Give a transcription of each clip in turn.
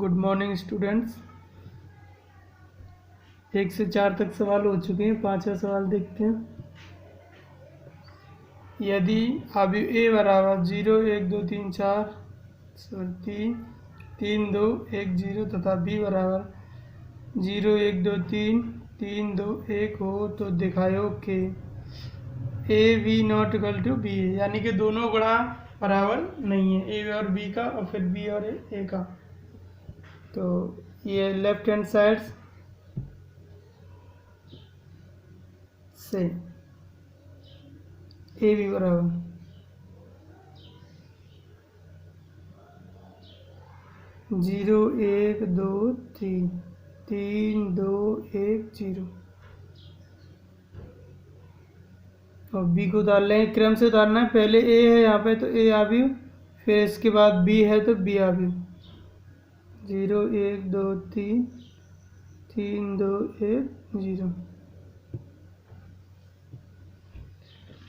Good morning students. 1 से 4 तक सवाल हो चुके हैं। 5वां सवाल देखते हैं। यदि अवयव ए बराबर 0 1 2 3 4 3 2 1 0 तथा बी बराबर 0 1 2 3 3 2 1 हो तो दिखाओ कि A B not equal to B है, यानी कि दोनों गुणा बराबर नहीं है, ए और बी का और फिर बी और ए का। तो ये लेफ्ट हैंड साइड से ए बी बराबर 0 1 2 3 3 2 1 0 और बी को उतार लें। क्रम से उतारना है। पहले ए है यहाँ पे तो ए आव्यूह, फिर इसके बाद बी है तो बी आव्यूह। 0 1 2 3 3 2 1 0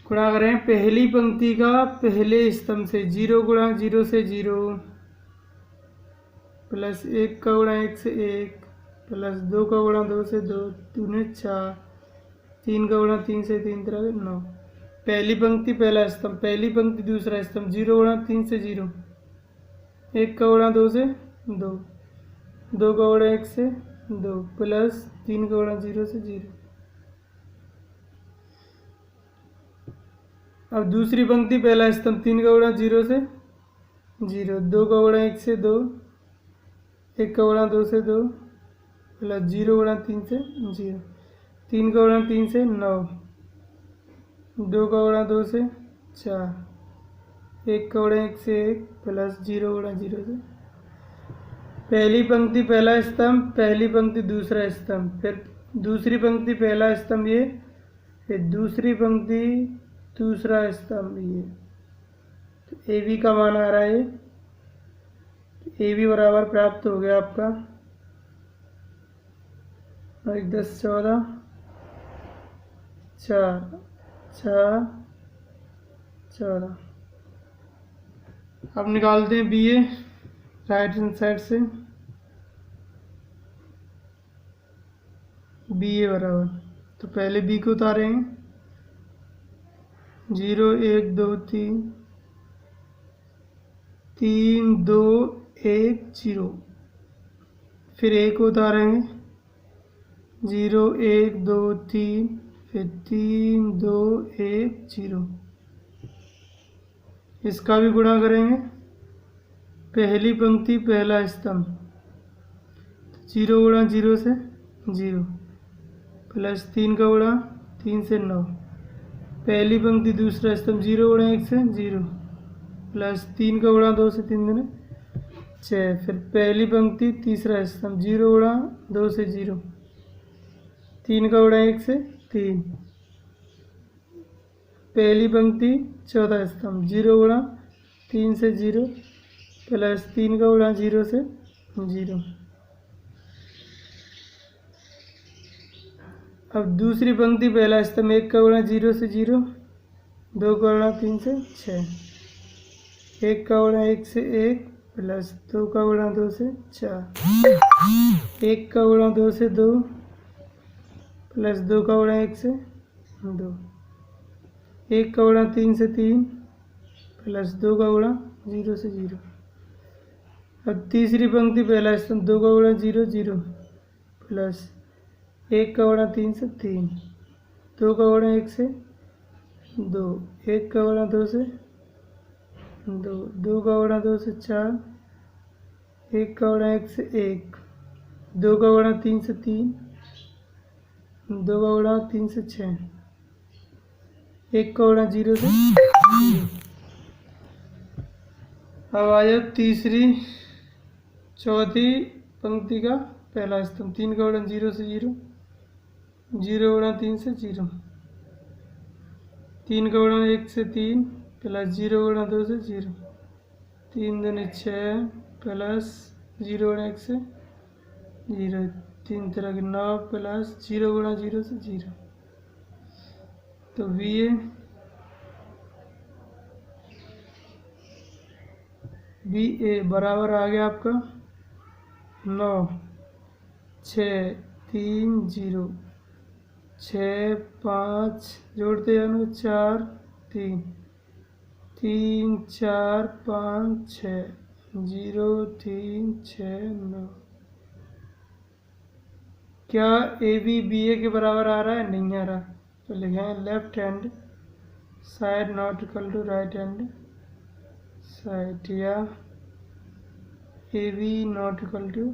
गुणा करें पहली पंक्ति का पहले स्तंभ से। 0 गुणा 0 से 0 प्लस 1 का गुणा 1 से 1 प्लस 2 का गुणा 2 से 2 दूने 4 3 का गुणा 3 से 3 तरह 9। पहली पंक्ति पहला स्तंभ, पहली पंक्ति दूसरा स्तंभ। 0 गुणा 3 से 0 1 का गुणा 2 से 2 2 का गुणा 1 से 2 प्लस 3 का गुणा 0 से 0। अब दूसरी पंक्ति पहला स्तंभ। 3 का गुणा 0 से 0 2 का गुणा 1 से 2 1 का गुणा 2 से 2 प्लस 0 गुणा 3 से 0 3 का गुणा 3 से 9 2 का गुणा 2 से 4 1 का गुणा 1 से 1 प्लस 0 गुणा 0 से। पहली पंक्ति पहला स्तंभ, पहली पंक्ति दूसरा स्तंभ, फिर दूसरी पंक्ति पहला स्तंभ ये, फिर दूसरी पंक्ति दूसरा स्तंभ ये। तो ए बी का मान आ रहा है, ए बी बराबर प्राप्त हो गया आपका 1 10 14 4 4 14। अब निकालते हैं बी ए राइट हैंड साइड से। बी ए बराबर, तो पहले बी को उतारेंगे। 0 1 2 3 3 2 1 0 फिर ए को उतारेंगे। 0 1 2 3 फिर 3 2 1 0। इसका भी गुणा करेंगे। पहली पंक्ति पहला स्तंभ। 0 गुणा 0 से 0 प्लस 3 का गुणा 3 से 9। पहली पंक्ति दूसरा स्तंभ। 0 गुणा 1 से 0 प्लस 3 का गुणा 2 से 3 दूने 6। फिर पहली पंक्ति तीसरा स्तंभ। 0 गुणा 2 से 0 3 का गुणा 1 से 3। पहली पंक्ति चौथा स्तंभ। 0 गुणा 3 से 0 प्लस 3 का गुणा 0 से 0। अब दूसरी पंक्ति पहला स्तंभ। 1 का गुणा 0 से 0 2 का गुणा 3 से 6 1 का गुणा 1 से 1 प्लस 2 का गुणा 2 से 4 1 का गुणा 2 से 2 प्लस 2 का गुणा 1 से 2 1 का गुणा 3 से 3 प्लस 2 का गुणा 0 से 0। अब तीसरी पंक्ति पहला स्तंभ। 2 का गुणा 0 0 प्लस 1 का गुणा 3 से 3 2 का गुणा 1 से 2 1 का गुणा 2 से 2 2 का गुणा 2 से 4 1 का गुणा 1 से 1 2 का गुणा 3 से 3 2 का गुणा 3 से 6 1 का गुणा 0 से 0। अब आया तीसरी चौथी पंक्ति का पहला स्तंभ। 3 का गुणा 0 से 0 0 गुणा 3 से 0 3 का गुणा 1 से 3 प्लस 0 गुणा 2 से 0 3 दूने 6 प्लस 0 गुणा 1 से 0 3 तरह के 9 प्लस 0 गुणा 0 से 0। तो बी ए बराबर आ गया आपका 9 6 3 0 6 5 जोड़ते जानो 4 3 3 4 5 6 0 3 6 9। क्या ए बी बी ए के बराबर आ रहा है? नहीं आ रहा, तो लिखें left hand side not equal to right hand side, या A B not equal to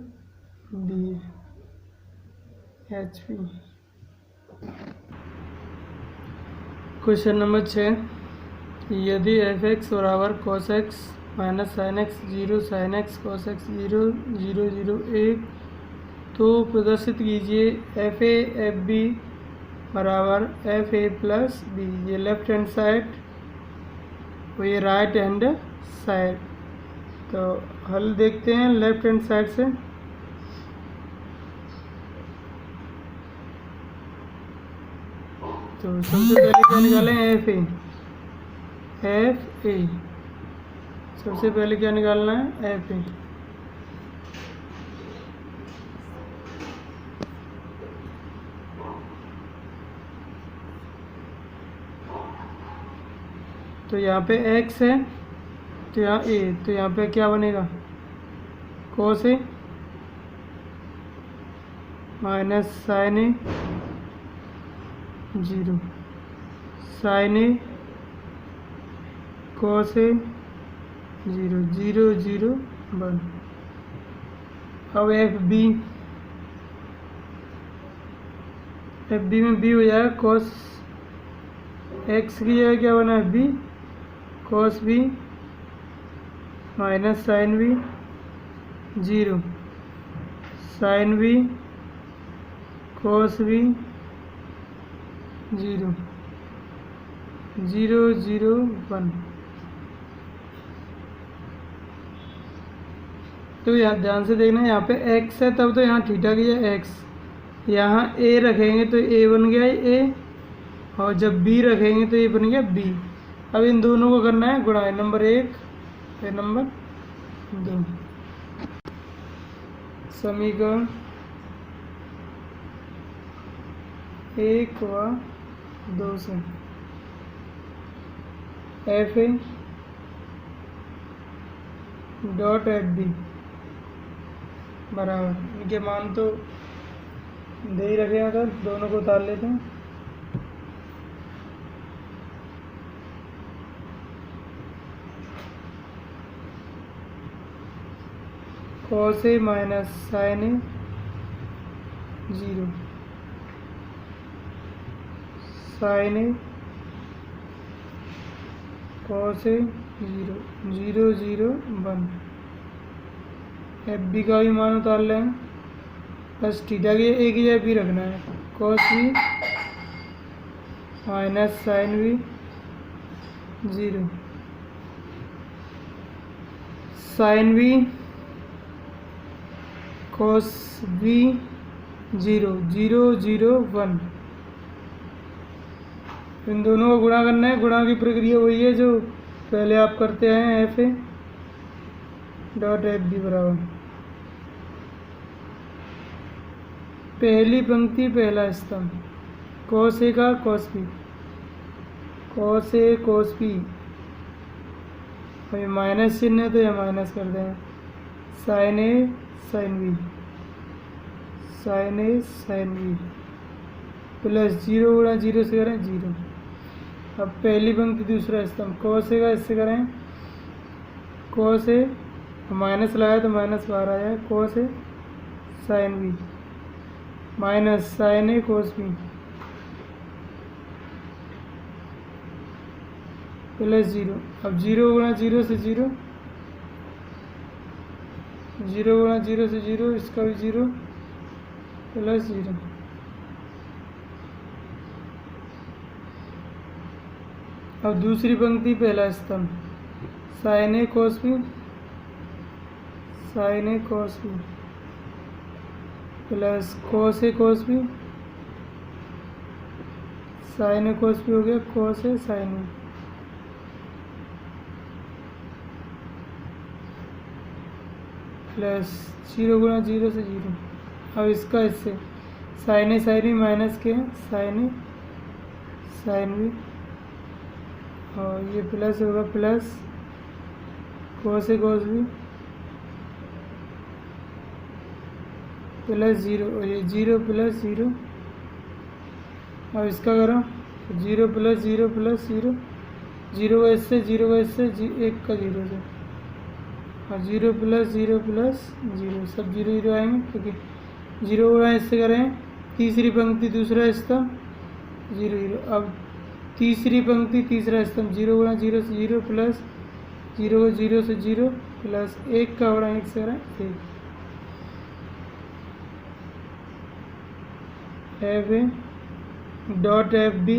B H P. Question number 6, यदि एफ एक्स बराबर cos X minus sine X 0 sine X cos X 0 0 0 1, तो प्रदर्शित कीजिए एफ ए एफ बी बराबर F A plus B. ये left hand side और ये right hand side. तो हल देखते हैं लेफ्ट हैंड साइड से। तो सबसे पहले क्या निकालें? एफ ए, एफ ए सबसे पहले क्या निकालना है? F A. तो यहाँ पे x है, तो यहाँ a, तो यहाँ पे क्या बनेगा? cos a minus sine A 0 sine A cos a 0 0 0 1। अब एफ बी में b हो जाएगा cos x की जगह क्या बना है? b cos b minus sine b 0 sine b cos b 0 0 0 1। तो यहाँ ध्यान से देखना, यहाँ पे x है तब तो यहाँ थीटा की है x, यहाँ a रखेंगे तो a बन गया a, और जब b रखेंगे तो ये बन गया b। अब इन दोनों को करना है गुणा, नंबर 1 फिर नंबर 2। समीकरण 1 व 2 से F A dot F B बराबर, इनके मान तो दे ही रखे हैं, तो दोनों को उतार लेते हैं। cos a minus sine A 0 sine A cos a 0 0 0 1। F B का भी मान उतार लें, बस थीटा की एक ही जगह भी रखना है। cos b minus sine b 0 sine b cos b 0 0 0 1। इन दोनों को गुणा करना है। गुणा की प्रक्रिया वही है जो पहले आप करते हैं, F A dot F B बराबर पहली पंक्ति पहला स्तंभ cos a का cos b, cos a cos b, और ये माइनस चिन्ह है तो ये माइनस कर दें, sign A sine B sign A sine B plus 0 गुणा 0 से करें 0। अब पहली पंक्ति दूसरा स्तंभ cos a का इससे करें cos a, माइनस लगाए तो माइनस बाहर आ जाए, cos a sine B minus sine A cos b plus 0। अब 0 गुणा 0 से 0, 0 गुणा 0 से 0, इसका भी 0 प्लस 0। अब दूसरी पंक्ति पहला स्तंभ sine A cos b sine A cos b plus cos a cos b sine A cos b हो गया cos a sine A. Plus 0 गुणा 0 से 0। अब इसका इससे sine A sine B minus के साइन ए साइन बी, और ये प्लस होगा plus cos A cos B plus 0, और ये 0 प्लस 0। अब इसका करो 0 प्लस 0 प्लस 0, 0 का इससे 0 का इससे 1 का 0 से, और 0 प्लस 0 प्लस 0 सब 0 0 आएंगे क्योंकि 0 गुणा इससे करें तीसरी पंक्ति दूसरा स्तंभ 0 0। अब तीसरी पंक्ति तीसरा स्तंभ 0 गुणा 0 से 0 प्लस 0 को 0 से 0 प्लस 1 का गुणा 1 से करें 1। F A dot F B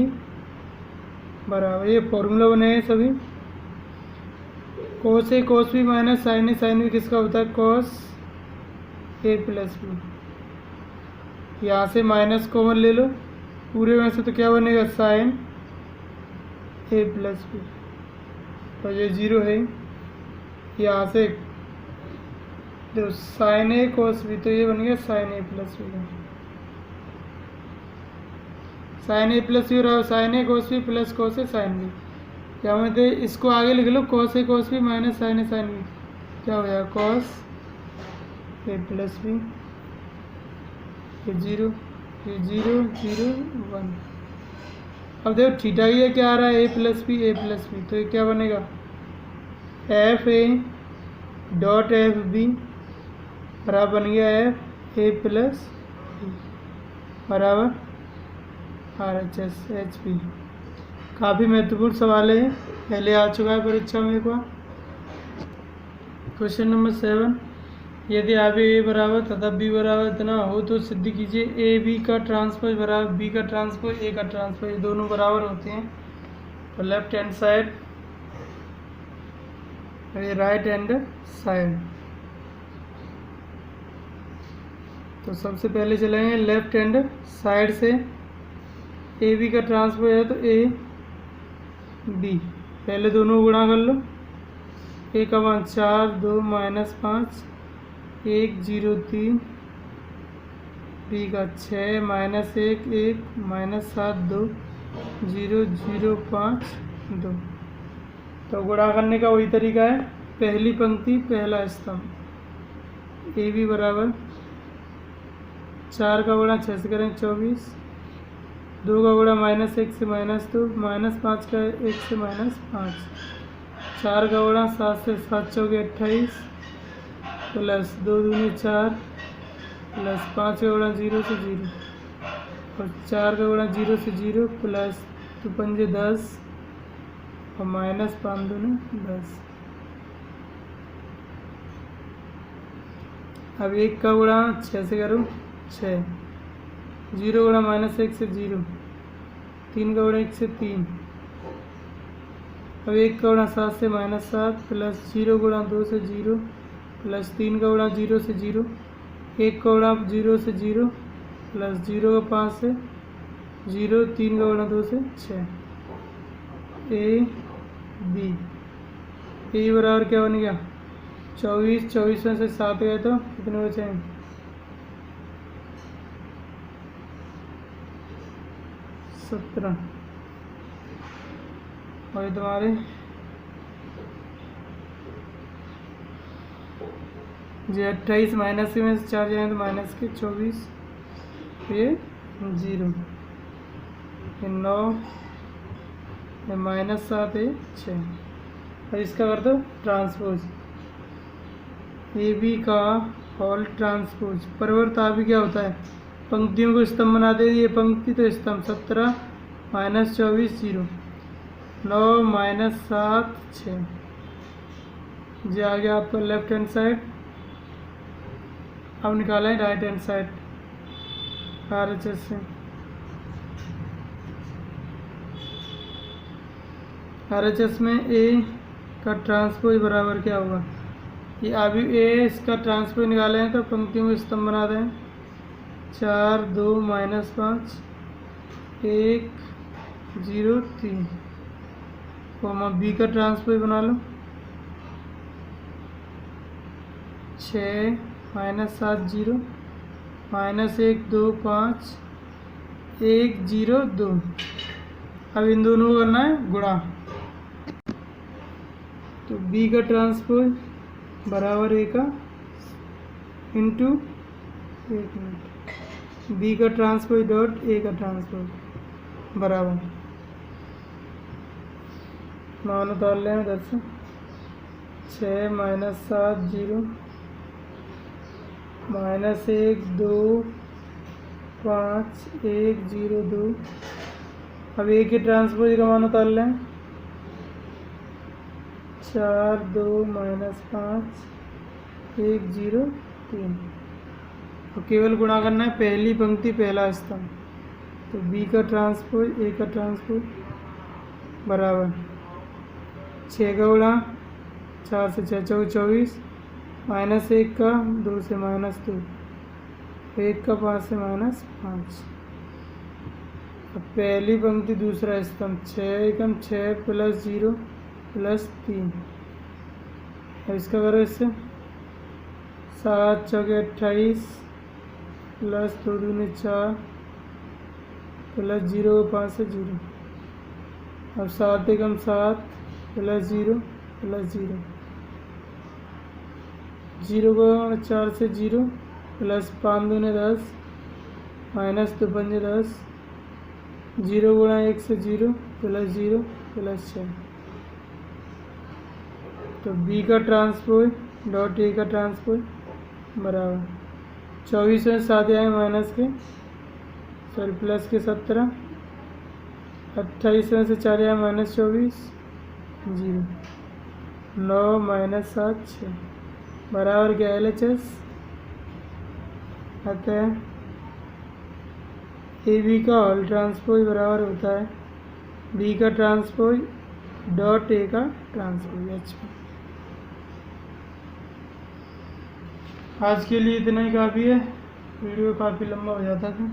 बराबर, ये फॉर्मूला बने हैं सभी। Cos A cos B minus sine A sine B किसका होता है? Cos A plus B. यहाँ से माइनस कॉमन ले लो पूरे में से, तो क्या बनेगा? साइन ए प्लस बी, और ये 0 है। यहाँ से तो साइन ए कोस बी, तो ये बन गया sign A plus B. Sign A plus B और साइन ए कोस बी प्लस कोस ए साइन बी। क्या मतलब इसको आगे लिख लो कोस A cos B minus sine A sine B, क्या हो जाएगा? कॉस ए प्लस बी, ये 0 ये 0 0 1। अब देखो थीटा ये क्या आ रहा है? ए प्लस बी, तो ये क्या बनेगा? F A dot F B बराबर बन गया एफ ए प्लस बी बराबर R H S H P. काफ़ी महत्वपूर्ण सवाल है, पहले आ चुका है परीक्षा में एक बार। क्वेश्चन नंबर 7, यदि आप ए बराबर तथा बी बराबर इतना हो तो सिद्ध कीजिए ए बी का ट्रांसपोज बराबर बी का ट्रांसपोज ए का ट्रांसपोज, ये दोनों बराबर होते हैं। तो लेफ्ट हैंड साइड और ये राइट हैंड साइड। तो सबसे पहले चलेंगे लेफ्ट हैंड साइड से। ए बी का ट्रांसपोज है तो ए बी, पहले दोनों गुणा कर लो। ए का मान 4 2 माइनस 5 1 0 3, बी का 6 माइनस 1 1 माइनस 7 2 0 0 5 2। तो गुणा करने का वही तरीका है, पहली पंक्ति पहला स्तंभ। ए बी बराबर 4 का गुणा 6 से करें 24, 2 का गुणा माइनस 1 से माइनस 2, माइनस 5 का 1 से माइनस 5, 4 का गुणा 7 से 7 चौके 28 प्लस 2 दूनी 4 प्लस 5 का गुणा 0 से 0 और 4 का गुणा 0 से 0 प्लस 2 पंजे 10 और माइनस 5 दूनी 10। अब 1 का गुणा 6 से करूँ 6, 0 गुणा माइनस 1 से 0, 3 का गुणा 1 से 3, अब 1 का गुणा 7 से माइनस 7 प्लस 0 गुणा 2 से 0 प्लस 3 का गुणा 0 से 0, 1 का गुणा 0 से 0 प्लस 0 का 5 से 0, 3 का गुणा 2 से 6। ए बी, ए बराबर क्या बन गया? 24, 24 में से 7 गए तो कितने बचे हैं? 17। और ये तुम्हारे जी 28 माइनस में से 4 जाए तो माइनस के 24, ये 0, ये 9, ये माइनस 7 है 6। और इसका कर दो ट्रांसपोज, ए बी का होल ट्रांसपोज। परिवर्त भी क्या होता है? पंक्तियों को स्तंभ बनाते हैं, ये पंक्ति तो स्तंभ। 17 माइनस 24 0, 9 माइनस 7 6। जी आ गया आपका लेफ्ट हैंड साइड। अब निकालें right hand side are H S से। आर एच एस में ए का ट्रांसपोज बराबर क्या होगा? ये अभी ए इसका ट्रांसपोज निकाले हैं तो पंक्तियों को स्तंभ बना दें। 4 2 माइनस 5 1 0 3, कॉमा बी का ट्रांसपोज बना लो। 6 -7 0 -1 2 5 1 0 2। अब इन दोनों को करना है गुणा। तो बी का ट्रांसपोज बराबर ए का इंटू, एक मिनट, बी का ट्रांसपोज डॉट ए का ट्रांसपोज बराबर, मान उतार लें उधर से, 6 -7 0 -1 2 5 1 0 2। अब ए के ट्रांसपोज का मान उतार लें, 4 2 -5 1 0 3। तो केवल गुणा करना है पहली पंक्ति पहला स्तंभ। तो बी का ट्रांसपोज ए का ट्रांसपोज बराबर 6 का गुणा 4 से 6 24 -1 का 2 से -2 1 का 5 से -5। अब पहली पंक्ति दूसरा स्तंभ 6 एकम 6 + 0 + 3। अब इसका करो इससे 7 चौके 28 + 2 दूनी 4 + 0 5 से 0। अब 7 एकम 7 + 0 + 0 0 को 4 से 0 + 5 दूनी 10 -2 पंजे 10 0 गुणा 1 से 0 + 0 + 6। तो बी का ट्रांसपोज डॉट ए का ट्रांसपोज बराबर 24 में 7 आए माइनस के, सॉरी प्लस के 17, 28 में से 4 आए -24 0, 9 - 7 6 बराबर क्या LHS। अतः ए बी का होल ट्रांसपोज बराबर होता है बी का ट्रांसपोज डॉट ए का ट्रांसपोज एच में। आज के लिए इतना ही काफ़ी है, वीडियो काफ़ी लंबा हो जाता था।